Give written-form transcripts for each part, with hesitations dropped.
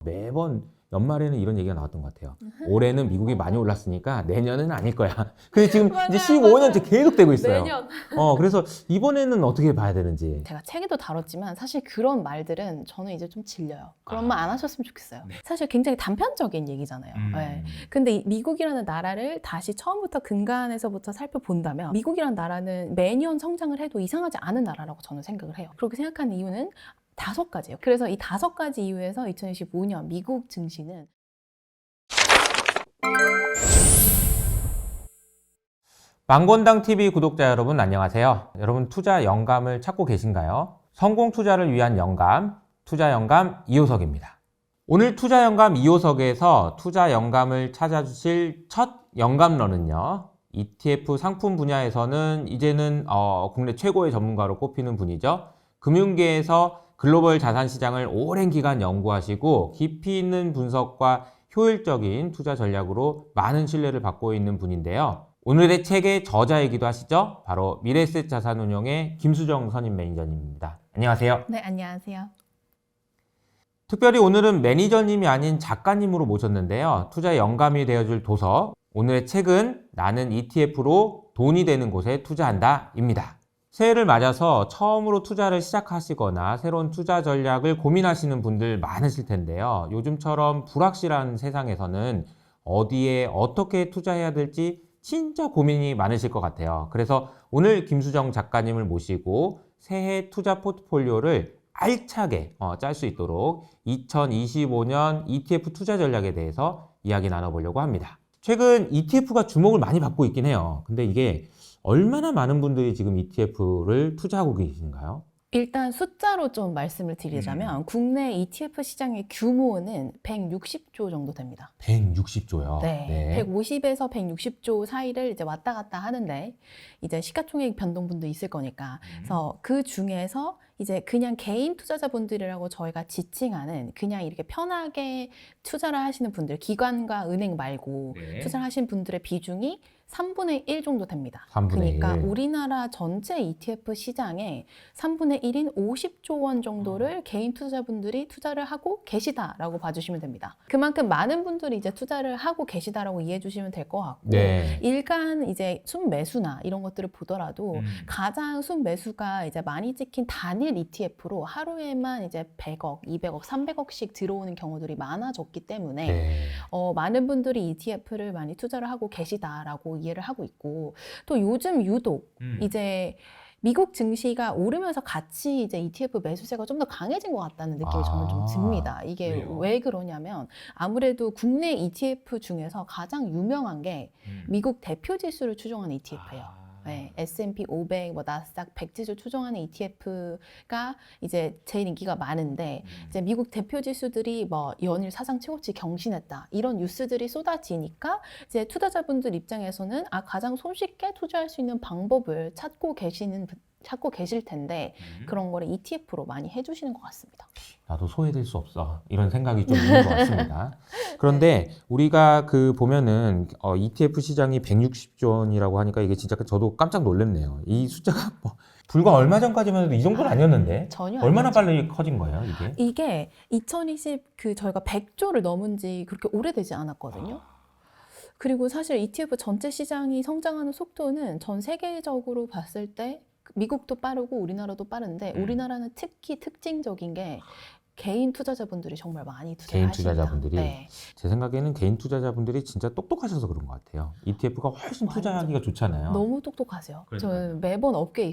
매번 연말에는 이런 얘기가 나왔던 것 같아요. 올해는 미국이 많이 올랐으니까 내년은 아닐 거야. 근데 지금 이제 15년째 계속 되고 있어요. 매년. 그래서 이번에는 어떻게 봐야 되는지. 제가 책에도 다뤘지만 사실 그런 말들은 저는 이제 좀 질려요. 그런 말 안 하셨으면 좋겠어요. 네. 사실 굉장히 단편적인 얘기잖아요. 네. 근데 이 미국이라는 나라를 다시 처음부터 근간에서부터 살펴본다면 미국이라는 나라는 매년 성장을 해도 이상하지 않은 나라라고 저는 생각을 해요. 그렇게 생각하는 이유는 5가지예요. 그래서 이 5가지 이유에서 2025년 미국 증시는 망건당 TV 구독자 여러분 안녕하세요. 여러분 투자 영감을 찾고 계신가요? 성공 투자를 위한 영감, 투자 영감 이호석입니다. 오늘 투자 영감 이호석에서 투자 영감을 찾아주실 첫 영감러는요. ETF 상품 분야에서는 이제는 국내 최고의 전문가로 꼽히는 분이죠. 금융계에서 글로벌 자산 시장을 오랜 기간 연구하시고 깊이 있는 분석과 효율적인 투자 전략으로 많은 신뢰를 받고 있는 분인데요. 오늘의 책의 저자이기도 하시죠. 바로 미래에셋 자산운용의 김수정 선임 매니저님입니다. 안녕하세요. 네, 안녕하세요. 특별히 오늘은 매니저님이 아닌 작가님으로 모셨는데요. 투자 영감이 되어줄 도서, 오늘의 책은 나는 ETF로 돈이 되는 곳에 투자한다 입니다. 새해를 맞아서 처음으로 투자를 시작하시거나 새로운 투자 전략을 고민하시는 분들 많으실 텐데요. 요즘처럼 불확실한 세상에서는 어디에 어떻게 투자해야 될지 진짜 고민이 많으실 것 같아요. 그래서 오늘 김수정 작가님을 모시고 새해 투자 포트폴리오를 알차게 짤 수 있도록 2025년 ETF 투자 전략에 대해서 이야기 나눠보려고 합니다. 최근 ETF가 주목을 많이 받고 있긴 해요. 근데 이게 얼마나 많은 분들이 지금 ETF를 투자하고 계신가요? 일단 숫자로 좀 말씀을 드리자면 국내 ETF 시장의 규모는 160조 정도 됩니다. 160조요. 네. 150에서 160조 사이를 이제 왔다 갔다 하는데 이제 시가총액 변동분도 있을 거니까. 그래서 그 중에서 이제 그냥 개인 투자자분들이라고 저희가 지칭하는 그냥 이렇게 편하게 투자를 하시는 분들, 기관과 은행 말고 투자를 하시는 분들의 비중이 3분의 1 정도 됩니다. 3분의 그러니까 1. 우리나라 전체 ETF 시장의 3분의 1인 50조 원 정도를 개인 투자자분들이 투자를 하고 계시다라고 봐주시면 됩니다. 그만큼 많은 분들이 이제 투자를 하고 계시다라고 이해해 주시면 될 것 같고 일간 이제 순매수나 이런 것들을 보더라도 가장 순매수가 이제 많이 찍힌 단일 ETF로 하루에만 이제 100억, 200억, 300억씩 들어오는 경우들이 많아졌기 때문에 많은 분들이 ETF를 많이 투자를 하고 계시다라고 이해를 하고 있고 또 요즘 유독 이제 미국 증시가 오르면서 같이 이제 ETF 매수세가 좀 더 강해진 것 같다는 느낌이 저는 좀 듭니다. 이게 왜요? 왜 그러냐면 아무래도 국내 ETF 중에서 가장 유명한 게 미국 대표 지수를 추종하는 ETF예요. 네, S&P 500, 뭐 나스닥 100 지수 추종하는 ETF가 이제 제일 인기가 많은데 이제 미국 대표 지수들이 뭐 연일 사상 최고치 경신했다 이런 뉴스들이 쏟아지니까 이제 투자자분들 입장에서는 가장 손쉽게 투자할 수 있는 방법을 찾고 계실 텐데 그런 거를 ETF로 많많이 해주시는 것 같습니다. 나도 소외될 수 없어. 이런 생각이 좀 있는 것 같습니다. 그런데 우리가 보면은 ETF 시장이 160조 원이라고 하니까 이게 진짜 저도 깜짝 놀랐네요. 이 숫자가 불과 얼마 전까지만 해도 이 정도는 아니었는데 전혀 얼마나 아니었죠. 빨리 커진 거예요, 이게? 이게 2020 저희가 100조를 넘은 지 그렇게 오래되지 않았거든요. 그리고 사실 ETF 전체 시장이 성장하는 속도는 전 세계적으로 봤을 때 미국도 빠르고 우리나라도 빠른데 우리나라는 특히 특징적인 게 개인 투자자분들이 정말 많이 개인 투자하십니다. 투자자분들이 네. 제 생각에는 개인 투자자분들이 진짜 똑똑하셔서 그런 것 같아요. ETF가 훨씬 투자하기가 좋잖아요. 너무 똑똑하세요. 저는 매번 업계에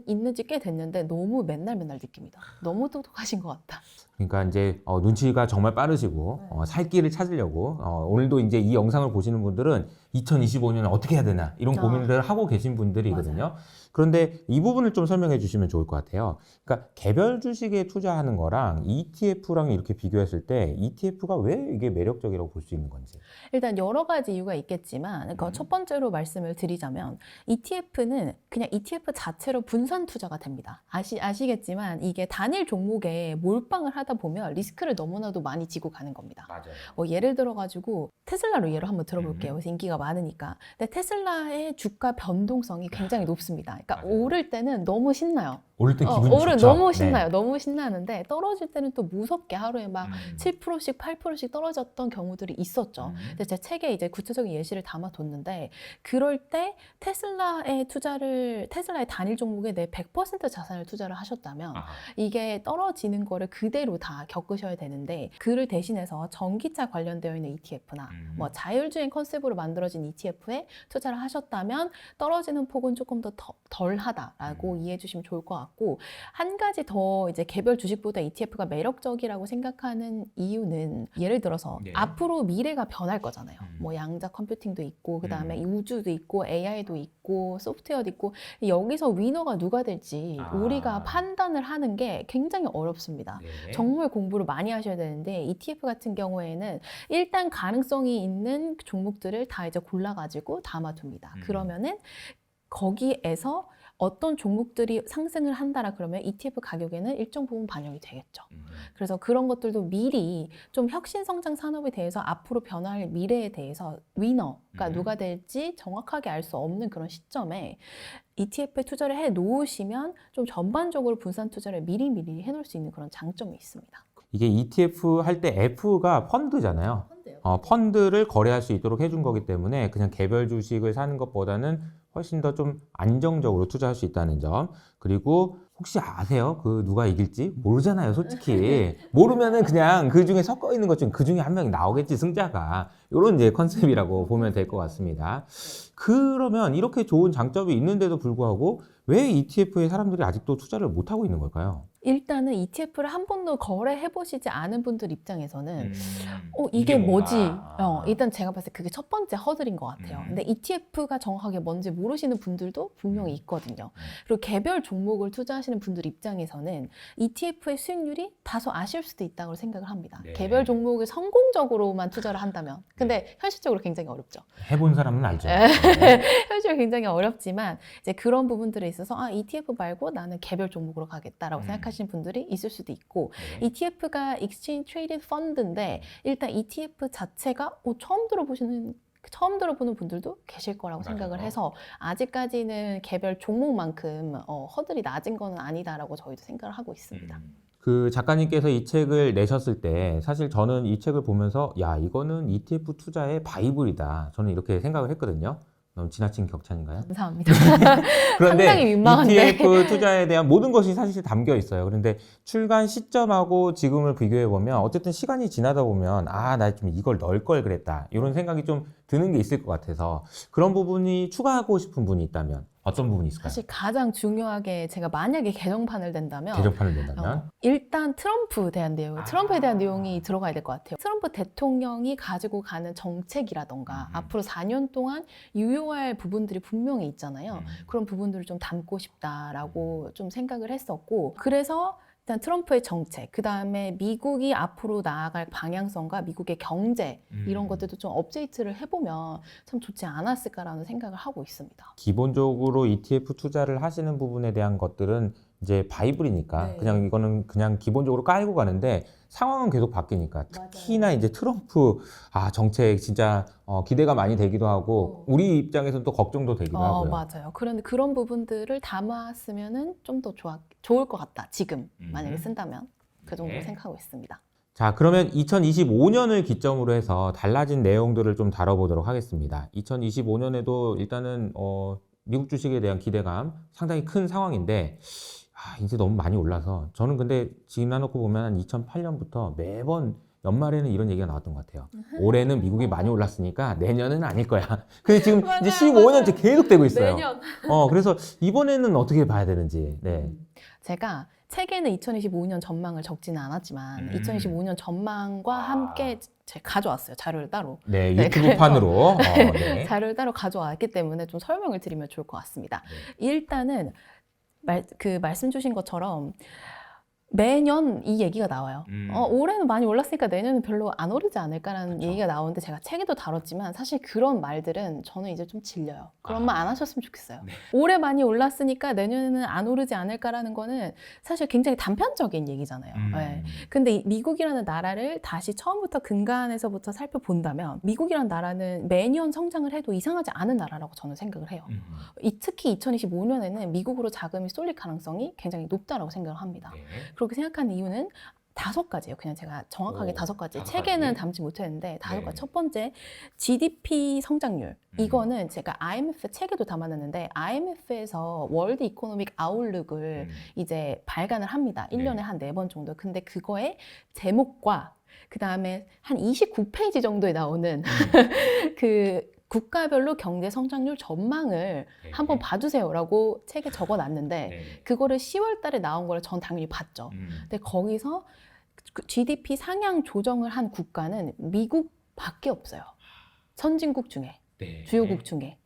있는지 꽤 됐는데 너무 맨날 느낍니다. 너무 똑똑하신 것 같다. 그러니까 이제 눈치가 정말 빠르시고 살 길을 찾으려고 오늘도 이제 이 영상을 보시는 분들은 2025년에 어떻게 해야 되나 이런 고민들을 하고 계신 분들이거든요. 맞아요. 그런데 이 부분을 좀 설명해 주시면 좋을 것 같아요. 그러니까 개별 주식에 투자하는 거랑 ETF랑 이렇게 비교했을 때 ETF가 왜 이게 매력적이라고 볼 수 있는 건지. 일단 여러 가지 이유가 있겠지만 그러니까 첫 번째로 말씀을 드리자면 ETF는 그냥 ETF 자체로 분산 투자가 됩니다. 아시겠지만 이게 단일 종목에 몰빵을 하다 보면 리스크를 너무나도 많이 지고 가는 겁니다. 맞아요. 예를 들어가지고 테슬라로 예를 한번 들어볼게요. 그래서 인기가 많으니까. 근데 테슬라의 주가 변동성이 굉장히 높습니다. 그러니까 맞아요. 오를 때는 너무 신나요. 오를 때 기분이 오를 좋죠. 너무 네. 신나요. 너무 신나는데 떨어질 때는 또 무섭게 하루에 막 7%씩 8%씩 떨어졌던 경우들이 있었죠. 근데 제 책에 이제 구체적인 예시를 담아뒀는데 그럴 때 테슬라의 단일 종목에 내 100% 자산을 투자를 하셨다면 이게 떨어지는 거를 그대로 다 겪으셔야 되는데 그를 대신해서 전기차 관련되어 있는 ETF나 뭐 자율주행 컨셉으로 만들어진 ETF에 투자를 하셨다면 떨어지는 폭은 조금 더 덜하다라고 이해해 주시면 좋을 것 같고 한 가지 더 이제 개별 주식보다 ETF가 매력적이라고 생각하는 이유는 예를 들어서 네. 앞으로 미래가 변할 거잖아요. 뭐 양자 컴퓨팅도 있고 그다음에 우주도 있고 AI도 있고 소프트웨어도 있고 여기서 위너가 누가 될지 우리가 판단을 하는 게 굉장히 어렵습니다. 네. 정말 공부를 많이 하셔야 되는데 ETF 같은 경우에는 일단 가능성이 있는 종목들을 다 이제 골라가지고 담아둡니다. 그러면은 거기에서 어떤 종목들이 상승을 한다라 그러면 ETF 가격에는 일정 부분 반영이 되겠죠. 그래서 그런 것들도 미리 좀 혁신성장 산업에 대해서 앞으로 변화할 미래에 대해서 위너가 누가 될지 정확하게 알 수 없는 그런 시점에 ETF에 투자를 해 놓으시면 좀 전반적으로 분산 투자를 미리미리 해놓을 수 있는 그런 장점이 있습니다. 이게 ETF 할 때 F가 펀드잖아요. 펀드를 거래할 수 있도록 해준 거기 때문에 그냥 개별 주식을 사는 것보다는 훨씬 더 좀 안정적으로 투자할 수 있다는 점. 그리고 혹시 아세요? 그 누가 이길지? 모르잖아요, 솔직히. 모르면은 그냥 그 중에 섞어 있는 것 중 그 중에 한 명이 나오겠지, 승자가. 이런 이제 컨셉이라고 보면 될 것 같습니다. 그러면 이렇게 좋은 장점이 있는데도 불구하고 왜 ETF에 사람들이 아직도 투자를 못 하고 있는 걸까요? 일단은 ETF를 한 번도 거래해보시지 않은 분들 입장에서는 이게 뭐지? 일단 제가 봤을 때 그게 첫 번째 허들인 것 같아요. 근데 ETF가 정확하게 뭔지 모르시는 분들도 분명히 있거든요. 그리고 개별 종목을 투자하시는 분들 입장에서는 ETF의 수익률이 다소 아쉬울 수도 있다고 생각을 합니다. 네. 개별 종목을 성공적으로만 투자를 한다면. 근데 현실적으로 굉장히 어렵죠. 해본 사람은 알죠. 현실적으로 굉장히 어렵지만 이제 그런 부분들에 있어서 ETF 말고 나는 개별 종목으로 가겠다라고 생각하시는 분들이 있을 수도 있고 ETF가 Exchange Traded Fund인데 일단 ETF 자체가 처음 들어보는 분들도 계실 거라고 생각을 해서 아직까지는 개별 종목만큼 허들이 낮은 건 아니다라고 저희도 생각을 하고 있습니다. 그 작가님께서 이 책을 내셨을 때 사실 저는 이 책을 보면서 야, 이거는 ETF 투자의 바이블이다. 저는 이렇게 생각을 했거든요. 너무 지나친 격찬인가요? 감사합니다. 그런데 상당히 민망한데. ETF 투자에 대한 모든 것이 사실 담겨 있어요. 그런데 출간 시점하고 지금을 비교해 보면 어쨌든 시간이 지나다 보면 나 좀 이걸 넣을 걸 그랬다. 이런 생각이 좀 드는 게 있을 것 같아서 그런 부분이 추가하고 싶은 분이 있다면 어떤 부분이 있을까요? 사실 가장 중요하게 제가 만약에 개정판을 낸다면 개정판을 낸다면? 일단 트럼프에 대한 내용이 들어가야 될 것 같아요. 트럼프 대통령이 가지고 가는 정책이라던가 앞으로 4년 동안 유효할 부분들이 분명히 있잖아요. 그런 부분들을 좀 담고 싶다라고 좀 생각을 했었고 그래서 일단 트럼프의 정책, 그 다음에 미국이 앞으로 나아갈 방향성과 미국의 경제 이런 것들도 좀 업데이트를 해보면 참 좋지 않았을까라는 생각을 하고 있습니다. 기본적으로 ETF 투자를 하시는 부분에 대한 것들은 이제 바이블이니까 네. 그냥 이거는 그냥 기본적으로 깔고 가는데 상황은 계속 바뀌니까 특히나 이제 트럼프 정책 진짜 기대가 많이 되기도 하고 우리 입장에서는 또 걱정도 되기도 하고요. 맞아요. 그런데 그런 부분들을 담았으면은 좀 더 좋을 것 같다. 지금 만약에 쓴다면 그 정도로 생각하고 있습니다. 자, 그러면 2025년을 기점으로 해서 달라진 내용들을 좀 다뤄보도록 하겠습니다. 2025년에도 일단은 미국 주식에 대한 기대감 상당히 큰 상황인데 이제 너무 많이 올라서 저는 근데 지나놓고 보면 한 2008년부터 매번 연말에는 이런 얘기가 나왔던 것 같아요. 올해는 미국이 많이 올랐으니까 내년은 아닐 거야. 그게 지금 이제 15년째 계속 되고 있어요. 매년. 그래서 이번에는 어떻게 봐야 되는지. 네. 제가 책에는 2025년 전망을 적지는 않았지만 2025년 전망과 함께 제가 가져왔어요. 자료를 따로. 네, 유튜브판으로. 네. 자료를 따로 가져왔기 때문에 좀 설명을 드리면 좋을 것 같습니다. 일단은 말씀 주신 것처럼 매년 이 얘기가 나와요. 음. 올해는 많이 올랐으니까 내년은 별로 안 오르지 않을까라는 그쵸. 얘기가 나오는데 제가 책에도 다뤘지만 사실 그런 말들은 저는 이제 좀 질려요. 그런 아. 말 안 하셨으면 좋겠어요. 네. 올해 많이 올랐으니까 내년에는 안 오르지 않을까라는 거는 사실 굉장히 단편적인 얘기잖아요. 네. 근데 이 미국이라는 나라를 다시 처음부터 근간에서부터 살펴본다면 미국이라는 나라는 매년 성장을 해도 이상하지 않은 나라라고 저는 생각을 해요. 특히 2025년에는 미국으로 자금이 쏠릴 가능성이 굉장히 높다라고 생각을 합니다. 네. 그렇게 생각하는 이유는 5가지예요. 그냥 제가 정확하게 5가지. 5가지. 책에는 담지 못했는데 5가지. 네. 첫 번째, GDP 성장률. 음. 이거는 제가 IMF 책에도 담아놨는데 IMF에서 월드 이코노믹 아웃룩을 이제 발간을 합니다. 1년에 네. 한 4번 정도. 근데 그거의 제목과 그 다음에 한 29페이지 정도에 나오는 그 국가별로 경제 성장률 전망을 네. 한번 봐주세요라고 책에 적어놨는데 네. 그거를 10월 달에 나온 거를 전 당연히 봤죠. 근데 거기서 GDP 상향 조정을 한 국가는 미국밖에 없어요. 선진국 중에, 네. 주요국 중에.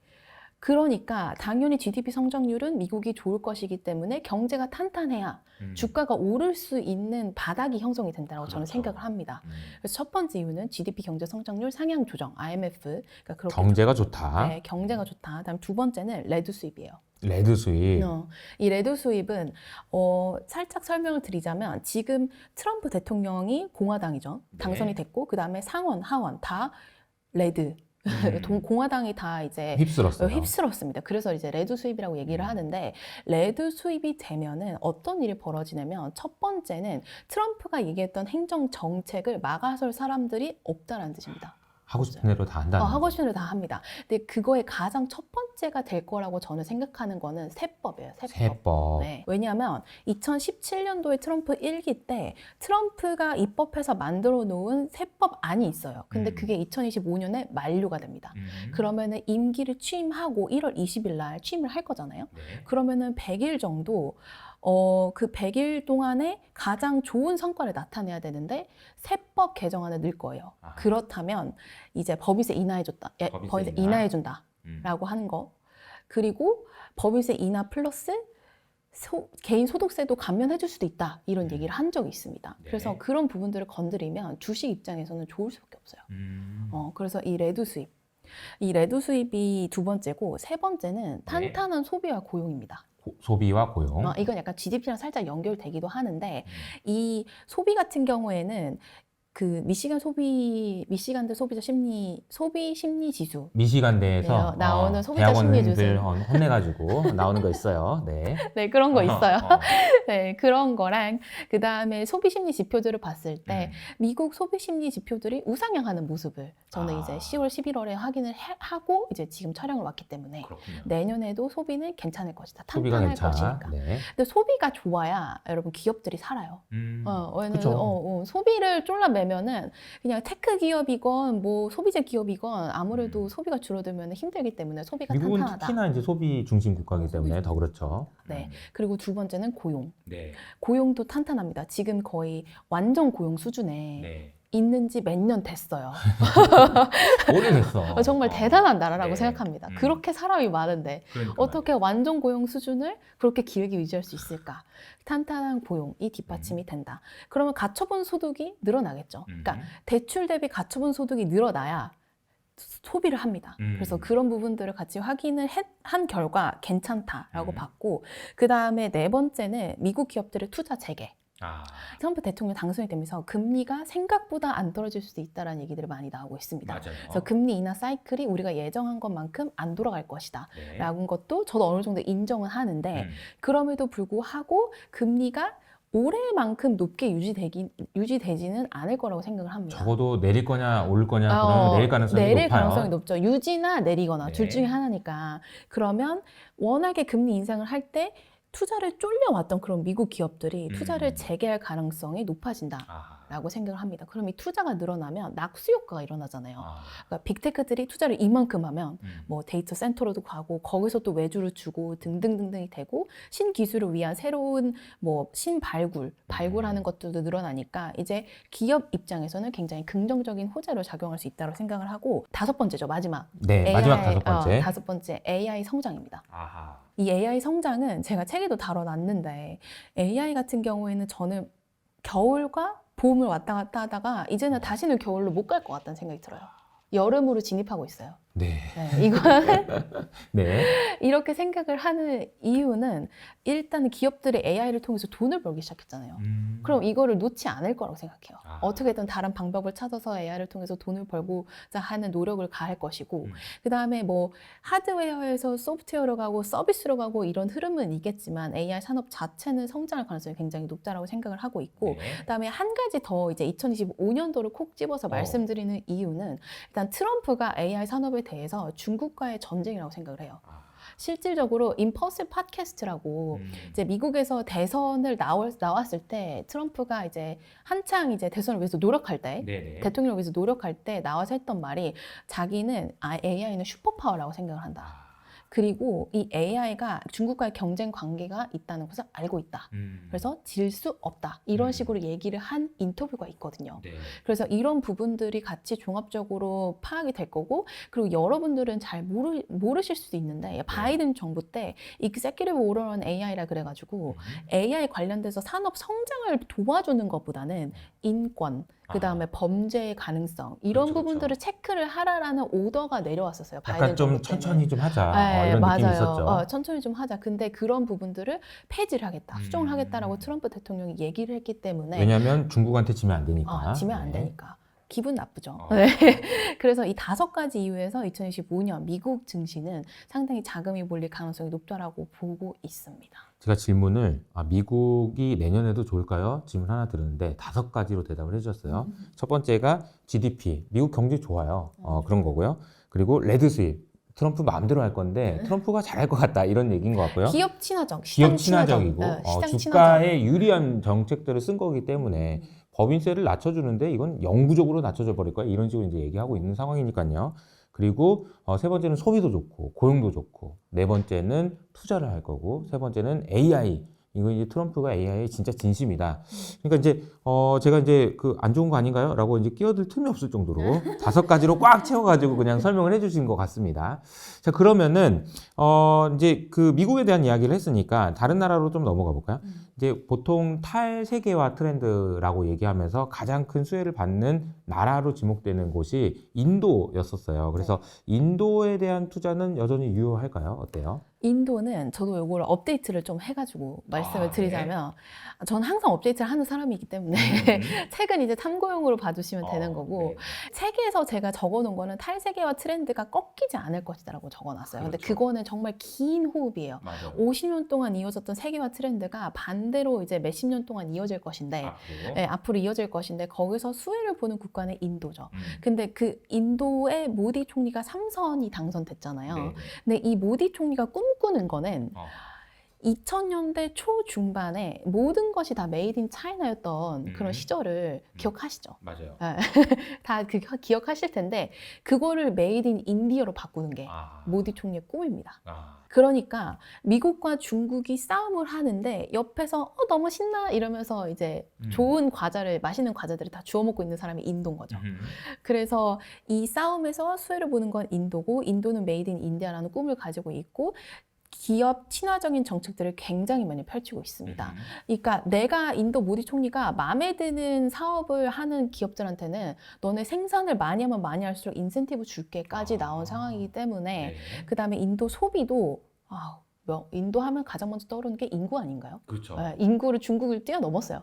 그러니까 당연히 GDP 성장률은 미국이 좋을 것이기 때문에 경제가 탄탄해야 주가가 오를 수 있는 바닥이 형성이 된다고 저는 그렇죠. 생각을 합니다. 그래서 첫 번째 이유는 GDP 경제 성장률 상향 조정, IMF. 그러니까 그렇게 경제가 좋다. 네, 경제가 좋다. 다음 두 번째는 레드 수입이에요. 레드 수입. 이 레드 수입은 살짝 설명을 드리자면 지금 트럼프 대통령이 공화당이죠. 당선이 네. 됐고 그 다음에 상원, 하원 다 레드. 공화당이 다 이제 휩쓸었어요. 휩쓸었습니다. 그래서 이제 레드 수입이라고 얘기를 하는데 레드 수입이 되면은 어떤 일이 벌어지냐면 첫 번째는 트럼프가 얘기했던 행정 정책을 막아설 사람들이 없다라는 뜻입니다. 하고 싶은 대로 다 한다는 하고 싶은 대로 다 합니다. 근데 그거의 가장 첫 번째가 될 거라고 저는 생각하는 거는 세법이에요. 세법. 네. 왜냐하면 2017년도에 트럼프 1기 때 트럼프가 입법해서 만들어 놓은 세법안이 있어요. 근데 그게 2025년에 만료가 됩니다. 그러면은 임기를 취임하고 1월 20일 날 취임을 할 거잖아요. 네. 그러면은 100일 정도 그 100일 동안에 가장 좋은 성과를 나타내야 되는데 세법 개정안을 넣을 거예요. 아. 그렇다면 이제 법인세 인하해줬다. 법인세 인하해준다라고 하는 거. 그리고 법인세 인하 플러스 개인 소득세도 감면해줄 수도 있다. 이런 얘기를 한 적이 있습니다. 네. 그래서 그런 부분들을 건드리면 주식 입장에서는 좋을 수밖에 없어요. 그래서 이 레드 수입이 두 번째고 세 번째는 탄탄한 소비와 고용입니다. 소비와 고용. 이건 약간 GDP랑 살짝 연결되기도 하는데 이 소비 같은 경우에는 그 미시간대 소비 심리 지수 미시간대에서 나오는 소비자 심리 지수. 대학원생들 혼내가지고 나오는 거 있어요. 네. 네, 그런 거 있어요. 네, 그런 거랑 그 다음에 소비 심리 지표들을 봤을 때 미국 소비 심리 지표들이 우상향하는 모습을 저는 이제 10월, 11월에 확인을 하고 이제 지금 촬영을 왔기 때문에 그렇군요. 내년에도 소비는 괜찮을 것이다. 소비가 탄탄할 괜찮아. 것이니까. 네. 근데 소비가 좋아야 여러분 기업들이 살아요. 왜냐면 그쵸. 소비를 쫄라매면은 그냥 테크 기업이건 뭐 소비재 기업이건 아무래도 소비가 줄어들면 힘들기 때문에 소비가 미국은 탄탄하다. 특히나 이제 소비 중심 국가이기 때문에 더 그렇죠. 네. 그리고 두 번째는 고용. 네. 고용도 탄탄합니다. 지금 거의 완전 고용 수준에 네. 있는지 몇 년 됐어요. 오래됐어. 정말 대단한 나라라고 네. 생각합니다. 그렇게 사람이 많은데 어떻게 완전 고용 수준을 그렇게 길게 유지할 수 있을까? 탄탄한 고용이 뒷받침이 된다. 그러면 가처분 소득이 늘어나겠죠. 그러니까 대출 대비 가처분 소득이 늘어나야 소비를 합니다. 그래서 그런 부분들을 같이 확인을 한 결과 괜찮다라고 봤고 그 다음에 네 번째는 미국 기업들의 투자 재개. 트럼프 대통령 당선이 되면서 금리가 생각보다 안 떨어질 수도 있다는 얘기들이 많이 나오고 있습니다. 맞아요. 그래서 금리 인하 사이클이 우리가 예정한 것만큼 안 돌아갈 것이다. 네. 라는 것도 저도 어느 정도 인정은 하는데 그럼에도 불구하고 금리가 올해만큼 높게 유지되지는 않을 거라고 생각을 합니다. 적어도 내릴 거냐 오를 거냐 그러면 내릴 가능성이 내릴 높아요. 가능성이 높죠. 유지나 내리거나 네. 둘 중에 하나니까. 그러면 워낙에 금리 인상을 할 때 투자를 쫄려왔던 그런 미국 기업들이 투자를 재개할 가능성이 높아진다라고 생각을 합니다. 그럼 이 투자가 늘어나면 낙수 효과가 일어나잖아요. 그러니까 빅테크들이 투자를 이만큼 하면 뭐 데이터 센터로도 가고 거기서 또 외주를 주고 등등등등이 되고 신기술을 위한 새로운 뭐 발굴하는 것들도 늘어나니까 이제 기업 입장에서는 굉장히 긍정적인 호재로 작용할 수 있다고 생각을 하고 다섯 번째죠. 마지막. 네, 마지막 다섯 번째. 다섯 번째 AI 성장입니다. 아하. 이 AI 성장은 제가 책에도 다뤄놨는데 AI 같은 경우에는 저는 겨울과 봄을 왔다 갔다 하다가 이제는 다시는 겨울로 못 갈 것 같다는 생각이 들어요. 여름으로 진입하고 있어요. 네. 네, 이거 네. 이렇게 생각을 하는 이유는 일단은 기업들이 AI를 통해서 돈을 벌기 시작했잖아요. 그럼 이거를 놓지 않을 거라고 생각해요. 아. 어떻게든 다른 방법을 찾아서 AI를 통해서 돈을 벌고자 하는 노력을 가할 것이고, 그 다음에 뭐 하드웨어에서 소프트웨어로 가고 서비스로 가고 이런 흐름은 있겠지만 AI 산업 자체는 성장할 가능성이 굉장히 높다라고 생각을 하고 있고, 네. 그다음에 한 가지 더 이제 2025년도를 콕 집어서 말씀드리는 이유는 일단 트럼프가 AI 산업에 대해서 중국과의 전쟁이라고 생각을 해요. 실질적으로 임퍼슬 팟캐스트라고 이제 미국에서 대선을 나왔을 때 트럼프가 이제 한창 이제 대선을 위해서 노력할 때 네네. 대통령을 위해서 노력할 때 나와서 했던 말이 자기는 AI는 슈퍼파워라고 생각을 한다. 그리고 이 AI가 중국과의 경쟁 관계가 있다는 것을 알고 있다. 그래서 질 수 없다. 이런 식으로 얘기를 한 인터뷰가 있거든요. 네. 그래서 이런 부분들이 같이 종합적으로 파악이 될 거고, 그리고 여러분들은 잘 모르실 수도 있는데 바이든 정부 때 Executive Order on AI라 그래가지고 AI 관련돼서 산업 성장을 도와주는 것보다는 인권, 그 다음에 범죄의 가능성 이런 그렇죠, 부분들을 체크를 하라라는 오더가 내려왔었어요. 바이든 약간 좀 정부 때는. 천천히 좀 하자. 네, 이런 느낌이 맞아요. 있었죠. 천천히 좀 하자. 근데 그런 부분들을 폐지를 하겠다, 수정을 하겠다라고 트럼프 대통령이 얘기를 했기 때문에 왜냐하면 중국한테 지면 안 되니까. 지면 안 네. 되니까. 기분 나쁘죠. 어. 네. 그래서 이 5가지 이유에서 2025년 미국 증시는 상당히 자금이 몰릴 가능성이 높다라고 보고 있습니다. 제가 질문을 미국이 내년에도 좋을까요? 질문 하나 드렸는데 5가지로 대답을 해주셨어요. 첫 번째가 GDP, 미국 경제 좋아요. 그런 거고요. 그리고 레드 수입, 트럼프 마음대로 할 건데 트럼프가 잘할 것 같다 이런 얘기인 것 같고요. 기업 친화적, 시장 기업 친화적이고 시장 주가에 유리한 정책들을 쓴 거기 때문에 법인세를 낮춰주는데 이건 영구적으로 낮춰져 버릴 거야 이런 식으로 이제 얘기하고 있는 상황이니까요. 그리고 세 번째는 소비도 좋고 고용도 좋고, 네 번째는 투자를 할 거고, 세 번째는 AI. 이거 이제 트럼프가 AI에 진짜 진심이다. 그러니까 이제 제가 이제 그 안 좋은 거 아닌가요? 라고 이제 끼어들 틈이 없을 정도로 5가지로 꽉 채워가지고 그냥 설명을 해주신 것 같습니다. 자, 그러면은 이제 그 미국에 대한 이야기를 했으니까 다른 나라로 좀 넘어가 볼까요? 이제 보통 탈세계화 트렌드라고 얘기하면서 가장 큰 수혜를 받는 나라로 지목되는 곳이 인도였었어요. 그래서 인도에 대한 투자는 여전히 유효할까요? 어때요? 인도는 저도 이걸 업데이트를 좀 해가지고 말씀을 드리자면, 저는 항상 업데이트를 하는 사람이기 때문에 책은 이제 참고용으로 봐주시면 되는 거고, 책에서 제가 적어놓은 거는 탈세계화 트렌드가 꺾이지 않을 것이다라고 적어놨어요. 근데 그거는 정말 긴 호흡이에요. 맞아. 50년 동안 이어졌던 세계화 트렌드가 반대로 이제 몇십 년 동안 이어질 것인데, 앞으로 이어질 것인데 거기서 수혜를 보는 국가는 인도죠. 근데 그 인도의 모디 총리가 3선이 당선됐잖아요. 근데 이 모디 총리가 꿈꾸는 거는 2000년대 초중반에 모든 것이 다 메이드 인 차이나였던 그런 시절을 기억하시죠? 맞아요. 다 기억하실 텐데 그거를 메이드 인 인디어로 바꾸는 게 모디 총리의 꿈입니다. 그러니까 미국과 중국이 싸움을 하는데 옆에서 너무 신나 이러면서 이제 좋은 과자를, 맛있는 과자들을 다 주워 먹고 있는 사람이 인도인 거죠. 그래서 이 싸움에서 수혜를 보는 건 인도고, 인도는 메이드 인 인디아라는 꿈을 가지고 있고 기업 친화적인 정책들을 굉장히 많이 펼치고 있습니다. 그러니까 내가 인도 모디 총리가 마음에 드는 사업을 하는 기업들한테는 너네 생산을 많이 하면 많이 할수록 인센티브 줄게까지 나온 상황이기 때문에, 그 다음에 인도 소비도 인도 하면 가장 먼저 떠오르는 게 인구 아닌가요? 그렇죠. 인구를 중국을 뛰어넘었어요.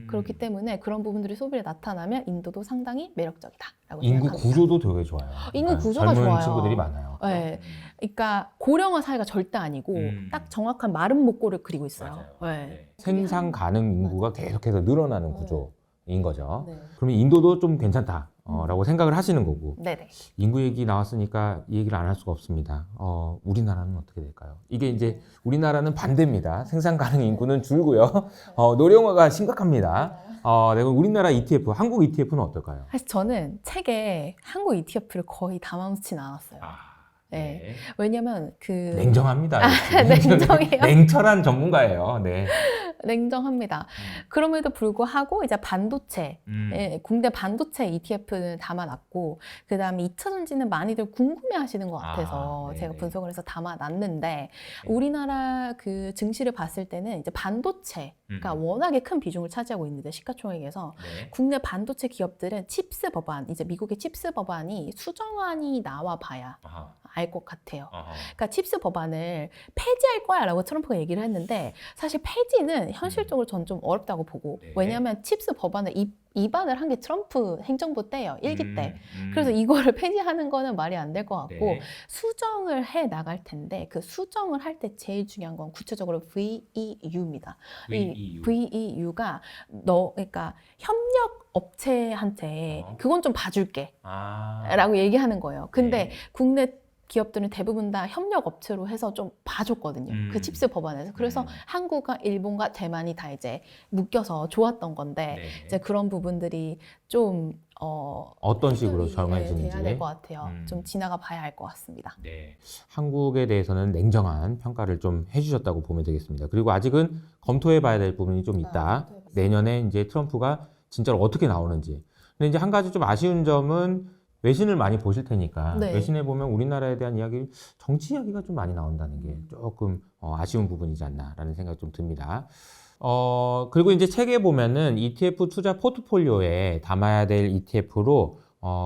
그렇기 때문에 그런 부분들이 소비에 나타나면 인도도 상당히 매력적이다라고 인구 생각합니다. 구조도 되게 좋아요. 인구 구조가 젊은 좋아요. 친구들이 많아요. 네. 그러니까 고령화 사회가 절대 아니고 딱 정확한 마른 목골을 그리고 있어요. 생산 가능 인구가 계속해서 늘어나는 구조인 거죠. 네. 그러면 인도도 좀 괜찮다. 라고 생각을 하시는 거고. 네네. 인구 얘기 나왔으니까 이 얘기를 안 할 수가 없습니다. 우리나라는 어떻게 될까요? 이게 이제 우리나라는 반대입니다. 생산 가능 인구는 줄고요. 노령화가 심각합니다. 내가 우리나라 ETF, 한국 ETF는 어떨까요? 사실 저는 책에 한국 ETF를 거의 담아놓진 않았어요. 네. 왜냐면 냉정합니다. 냉정해요. 냉철한 전문가예요. 네. 냉정합니다. 그럼에도 불구하고 이제 반도체, 국내 반도체 ETF는 담아놨고, 그 다음에 2차 전지는 많이들 궁금해하시는 것 같아서 제가 분석을 해서 담아놨는데, 우리나라 그 증시를 봤을 때는 이제 반도체 그러니까 워낙에 큰 비중을 차지하고 있는데 시가총액에서 네. 국내 반도체 기업들은 칩스 법안, 이제 미국의 칩스 법안이 수정안이 나와 봐야 아하. 알 것 같아요. 아하. 그러니까 칩스 법안을 폐지할 거야 라고 트럼프가 얘기를 했는데 사실 폐지는 현실적으로 전 좀 어렵다고 보고 네. 왜냐하면 칩스 법안을 입안을 한 게 트럼프 행정부 때예요. 1기 때. 음. 그래서 이거를 폐지하는 거는 말이 안 될 것 같고 네. 수정을 해 나갈 텐데 그 수정을 할 때 제일 중요한 건 구체적으로 VEU입니다. 이 VEU가 그러니까 협력 업체한테 그건 좀 봐줄게 라고 얘기하는 거예요. 근데 네. 국내 기업들은 대부분 다 협력 업체로 해서 좀 봐줬거든요. 그 칩스 법안에서. 그래서 한국과 일본과 대만이 다 이제 묶여서 좋았던 건데 네. 이제 그런 부분들이 좀 어떤 식으로 해야 정해지는지 될 것 같아요. 좀 지나가 봐야 할 것 같습니다. 네. 한국에 대해서는 냉정한 평가를 좀 해주셨다고 보면 되겠습니다. 그리고 아직은 검토해봐야 될 부분이 좀 있다. 내년에 이제 트럼프가 진짜로 어떻게 나오는지. 근데 이제 한 가지 좀 아쉬운 점은 외신을 많이 보실 테니까 네. 외신에 보면 우리나라에 대한 이야기, 정치 이야기가 좀 많이 나온다는 게 조금 아쉬운 부분이지 않나라는 생각이 좀 듭니다. 그리고 이제 책에 보면은 ETF 투자 포트폴리오에 담아야 될 ETF로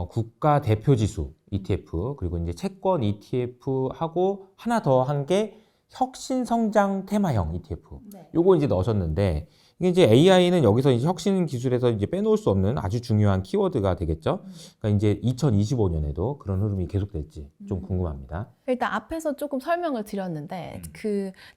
국가 대표 지수 ETF 그리고 이제 채권 ETF하고 하나 더 한 게 혁신 성장 테마형 ETF. 네. 요거 이제 넣으셨는데 이게 이제 AI는 여기서 이제 혁신 기술에서 이제 빼놓을 수 없는 아주 중요한 키워드가 되겠죠. 그러니까 이제 2025년에도 그런 흐름이 계속될지 좀 궁금합니다. 일단 앞에서 조금 설명을 드렸는데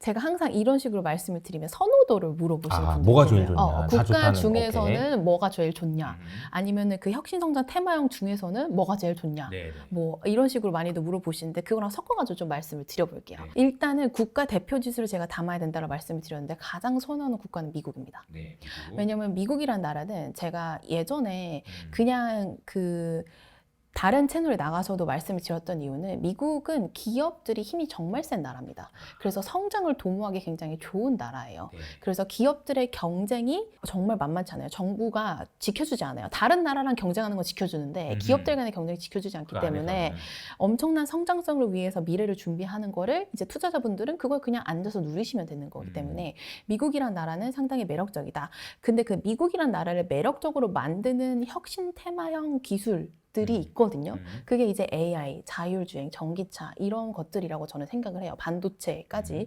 제가 항상 이런 식으로 말씀을 드리면 선호도를 물어보시는 분들이 뭐가 제일 계세요. 좋냐? 다 국가 좋다는, 중에서는 오케이. 뭐가 제일 좋냐? 아니면은 그 혁신성장 테마형 중에서는 뭐가 제일 좋냐? 네. 뭐 이런 식으로 많이들 물어보시는데 그거랑 섞어가지고 좀 말씀을 드려볼게요. 네. 일단은 국가 대표 지수를 제가 담아야 된다고 말씀을 드렸는데 가장 선호하는 국가는 미국입니다. 네. 왜냐면 미국이란 나라는 제가 예전에 그냥 다른 채널에 나가서도 말씀을 드렸던 이유는 미국은 기업들이 힘이 정말 센 나라입니다. 그래서 성장을 도모하기 굉장히 좋은 나라예요. 네. 그래서 기업들의 경쟁이 정말 만만치 않아요. 정부가 지켜주지 않아요. 다른 나라랑 경쟁하는 건 지켜주는데 기업들 간의 경쟁이 지켜주지 않기 때문에 엄청난 성장성을 위해서 미래를 준비하는 거를 이제 투자자분들은 그걸 그냥 앉아서 누리시면 되는 거기 때문에 미국이란 나라는 상당히 매력적이다. 근데 그 미국이란 나라를 매력적으로 만드는 혁신 테마형 기술들이 있거든요. 그게 이제 AI, 자율주행, 전기차 이런 것들이라고 저는 생각을 해요. 반도체까지.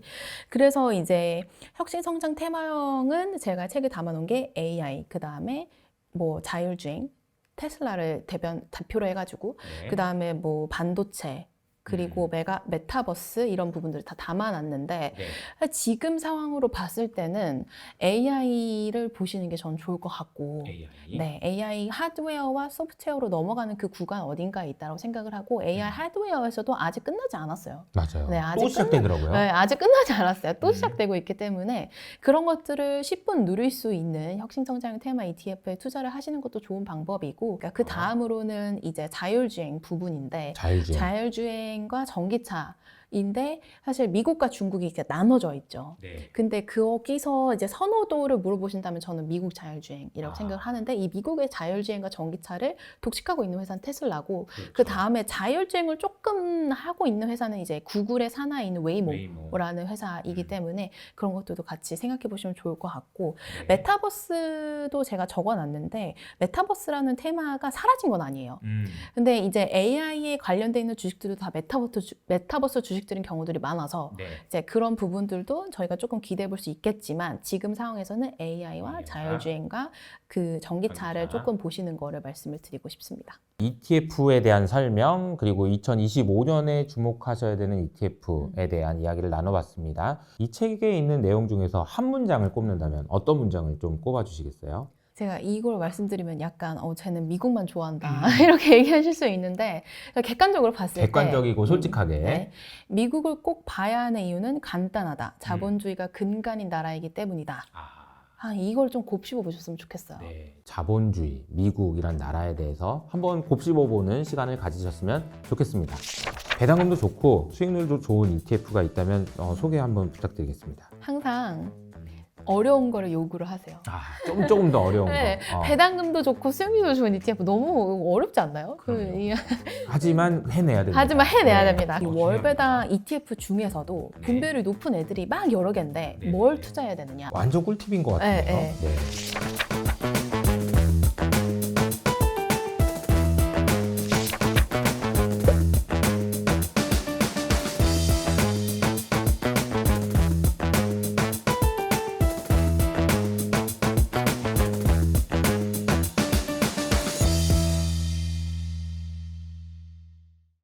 그래서 이제 혁신성장 테마형은 제가 책에 담아놓은 게 AI, 그 다음에 뭐 자율주행, 테슬라를 대표로 해가지고 그 다음에 뭐 반도체 그리고 메타버스 이런 부분들을 다 담아놨는데 지금 상황으로 봤을 때는 AI를 보시는 게 전 좋을 것 같고 네, AI 하드웨어와 소프트웨어로 넘어가는 그 구간 어딘가에 있다고 생각을 하고 AI 하드웨어에서도 아직 끝나지 않았어요. 맞아요. 네, 또 시작되더라고요. 네, 아직 끝나지 않았어요. 또 시작되고 있기 때문에 그런 것들을 10분 누릴 수 있는 혁신성장 테마 ETF에 투자를 하시는 것도 좋은 방법이고 그러니까 그 다음으로는 이제 자율주행 부분인데 자율주행과 전기차인데 사실 미국과 중국이 이렇게 나눠져 있죠. 근데 거기서 이제 선호도를 물어보신다면 저는 미국 자율주행이라고 생각을 하는데 이 미국의 자율주행과 전기차를 독식하고 있는 회사는 테슬라고 그 다음에 자율주행을 조금 하고 있는 회사는 이제 구글의 산하에 있는 웨이모라는 회사이기 때문에 그런 것들도 같이 생각해 보시면 좋을 것 같고 메타버스도 제가 적어놨는데 메타버스라는 테마가 사라진 건 아니에요. 근데 이제 AI에 관련돼 있는 주식들도 다 메타버스 주식들인 경우들이 많아서 이제 그런 부분들도 저희가 조금 기대해 볼 수 있겠지만 지금 상황에서는 AI와 자율주행과 그 전기차를 조금 보시는 거를 말씀을 드리고 싶습니다. ETF에 대한 설명 그리고 2025년에 주목하셔야 되는 ETF에 대한 이야기를 나눠봤습니다. 이 책에 있는 내용 중에서 한 문장을 꼽는다면 어떤 문장을 좀 꼽아주시겠어요? 제가 이걸 말씀드리면 약간 쟤는 미국만 좋아한다 이렇게 얘기하실 수 있는데 객관적으로 봤을 때 객관적이고 솔직하게 미국을 꼭 봐야 하는 이유는 간단하다. 자본주의가 근간인 나라이기 때문이다. 이걸 좀 곱씹어 보셨으면 좋겠어요. 자본주의, 미국이란 나라에 대해서 한번 곱씹어 보는 시간을 가지셨으면 좋겠습니다. 배당금도 좋고 수익률도 좋은 ETF가 있다면 소개 한번 부탁드리겠습니다. 항상 어려운 거를 요구를 하세요. 조금 더 어려운 네, 거. 배당금도 좋고 수익률도 좋은 ETF 너무 어렵지 않나요? 하지만 해내야 됩니다. 하지만 해내야 네. 됩니다. 이 월배당 ETF 중에서도 분배율이 높은 애들이 막 여러 개인데 뭘 투자해야 되느냐? 완전 꿀팁인 것 같아요. 네, 네.